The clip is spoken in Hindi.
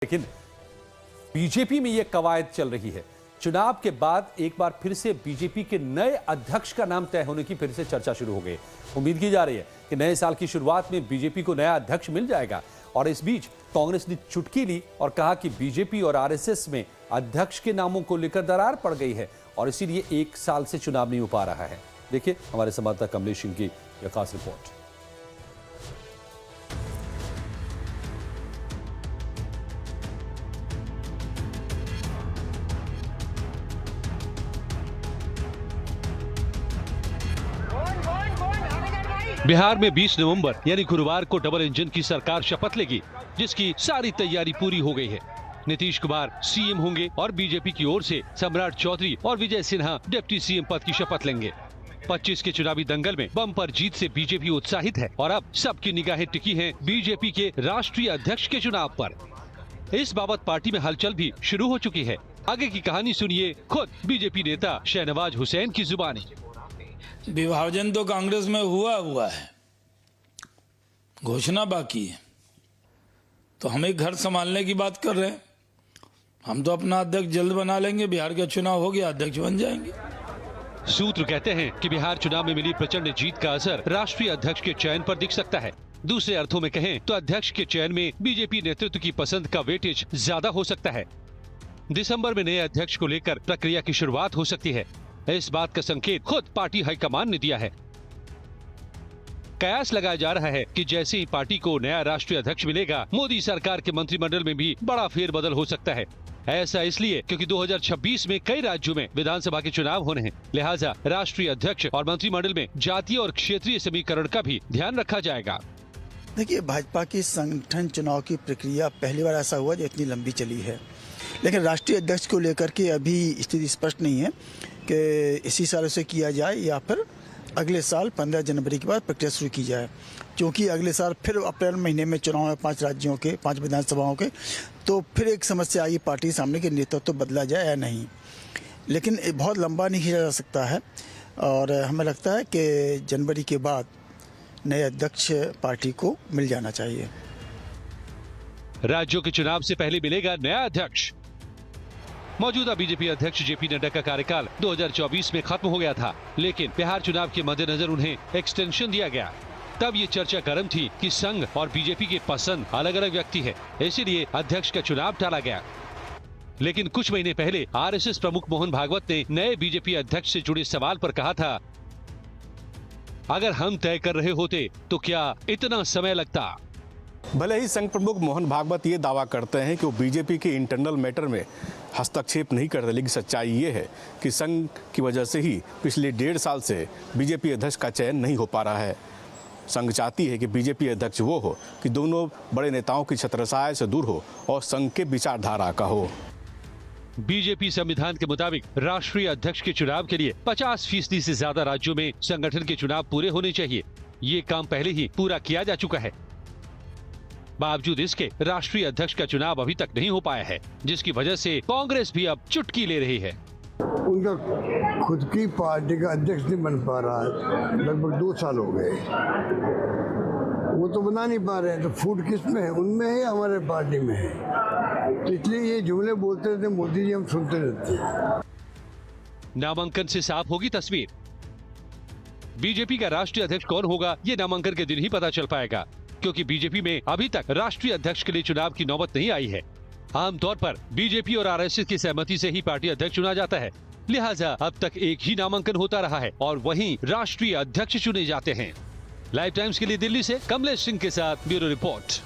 लेकिन बीजेपी में यह कवायद चल रही है। चुनाव के बाद एक बार फिर से बीजेपी के नए अध्यक्ष का नाम तय होने की फिर से चर्चा शुरू हो गई। उम्मीद की जा रही है कि नए साल की शुरुआत में बीजेपी को नया अध्यक्ष मिल जाएगा। और इस बीच कांग्रेस ने चुटकी ली और कहा कि बीजेपी और आरएसएस में अध्यक्ष के नामों को लेकर दरार पड़ गई है और इसीलिए एक साल से चुनाव नहीं हो पा रहा है। देखिए हमारे संवाददाता कमलेश सिंह की यह खास रिपोर्ट। बिहार में 20 नवंबर यानी गुरुवार को डबल इंजन की सरकार शपथ लेगी, जिसकी सारी तैयारी पूरी हो गई है। नीतीश कुमार सीएम होंगे और बीजेपी की ओर से सम्राट चौधरी और विजय सिन्हा डिप्टी सीएम पद की शपथ लेंगे। 25 के चुनावी दंगल में बम्पर जीत से बीजेपी उत्साहित है और अब सबकी निगाहें टिकी हैं बीजेपी के राष्ट्रीय अध्यक्ष के चुनाव पर। इस बाबत पार्टी में हलचल भी शुरू हो चुकी है। आगे की कहानी सुनिए खुद बीजेपी नेता शहनवाज हुसैन की जुबानी। विभाजन तो कांग्रेस में हुआ है, घोषणा बाकी है, तो हम एक घर संभालने की बात कर रहे हैं। हम तो अपना अध्यक्ष जल्द बना लेंगे, बिहार का चुनाव हो गया अध्यक्ष बन जाएंगे। सूत्र कहते हैं कि बिहार चुनाव में मिली प्रचंड जीत का असर राष्ट्रीय अध्यक्ष के चयन पर दिख सकता है। दूसरे अर्थों में कहें तो अध्यक्ष के चयन में बीजेपी नेतृत्व की पसंद का वेटेज ज्यादा हो सकता है। दिसंबर में नए अध्यक्ष को लेकर प्रक्रिया की शुरुआत हो सकती है। इस बात का संकेत खुद पार्टी हाईकमान ने दिया है। कयास लगाया जा रहा है कि जैसे ही पार्टी को नया राष्ट्रीय अध्यक्ष मिलेगा, मोदी सरकार के मंत्रिमंडल में भी बड़ा फेरबदल हो सकता है। ऐसा इसलिए क्योंकि 2026 में कई राज्यों में विधानसभा के चुनाव होने हैं। लिहाजा राष्ट्रीय अध्यक्ष और मंत्रिमंडल में जातीय और क्षेत्रीय समीकरण का भी ध्यान रखा जाएगा। देखिए, भाजपा की संगठन चुनाव की प्रक्रिया पहली बार ऐसा हुआ जो इतनी लंबी चली है, लेकिन राष्ट्रीय अध्यक्ष को लेकर के अभी स्थिति स्पष्ट नहीं है कि इसी साल से किया जाए या फिर अगले साल 15 जनवरी के बाद प्रक्रिया शुरू की जाए, क्योंकि अगले साल फिर अप्रैल महीने में चुनाव है 5 राज्यों के, 5 विधानसभाओं के, तो फिर एक समस्या आई पार्टी के सामने कि नेतृत्व बदला जाए या नहीं। लेकिन बहुत लंबा नहीं खींचा जा सकता है और हमें लगता है कि जनवरी के बाद नए अध्यक्ष पार्टी को मिल जाना चाहिए। राज्यों के चुनाव से पहले मिलेगा नया अध्यक्ष। मौजूदा बीजेपी अध्यक्ष जेपी नड्डा का कार्यकाल 2024 में खत्म हो गया था, लेकिन बिहार चुनाव के मद्देनजर उन्हें एक्सटेंशन दिया गया। तब ये चर्चा गर्म थी कि संघ और बीजेपी के पसंद अलग अलग व्यक्ति है, इसीलिए अध्यक्ष का चुनाव टाला गया। लेकिन कुछ महीने पहले आरएसएस प्रमुख मोहन भागवत ने नए बीजेपी अध्यक्ष से जुड़े सवाल पर कहा था, अगर हम तय कर रहे होते तो क्या इतना समय लगता। भले ही संघ प्रमुख मोहन भागवत ये दावा करते हैं कि वो बीजेपी के इंटरनल मैटर में हस्तक्षेप नहीं करते, लेकिन सच्चाई ये है कि संघ की वजह से ही पिछले 1.5 साल से बीजेपी अध्यक्ष का चयन नहीं हो पा रहा है। संघ चाहती है कि बीजेपी अध्यक्ष वो हो कि दोनों बड़े नेताओं की छत्रछाया से दूर हो और संघ के विचारधारा का हो। बीजेपी संविधान के मुताबिक राष्ट्रीय अध्यक्ष के चुनाव के लिए 50% से ज्यादा राज्यों में संगठन के चुनाव पूरे होने चाहिए। ये काम पहले ही पूरा किया जा चुका है। बावजूद इसके राष्ट्रीय अध्यक्ष का चुनाव अभी तक नहीं हो पाया है, जिसकी वजह से कांग्रेस भी अब चुटकी ले रही है। उनका खुद की पार्टी का अध्यक्ष नहीं बन पा रहा है, लगभग 2 साल हो गए। वो तो बना नहीं पा रहे हैं, तो फूट किस में है, उनमें है या हमारे पार्टी में है? तो इसलिए ये जुमले बोलते रहते मोदी जी, हम सुनते रहते हैं। नामांकन से साफ होगी तस्वीर। बीजेपी का राष्ट्रीय अध्यक्ष कौन होगा, ये नामांकन के दिन ही पता चल पाएगा, क्योंकि बीजेपी में अभी तक राष्ट्रीय अध्यक्ष के लिए चुनाव की नौबत नहीं आई है। आमतौर पर बीजेपी और आरएसएस की सहमति से ही पार्टी अध्यक्ष चुना जाता है। लिहाजा अब तक एक ही नामांकन होता रहा है और वहीं राष्ट्रीय अध्यक्ष चुने जाते हैं। लाइव टाइम्स के लिए दिल्ली से कमलेश सिंह के साथ ब्यूरो रिपोर्ट।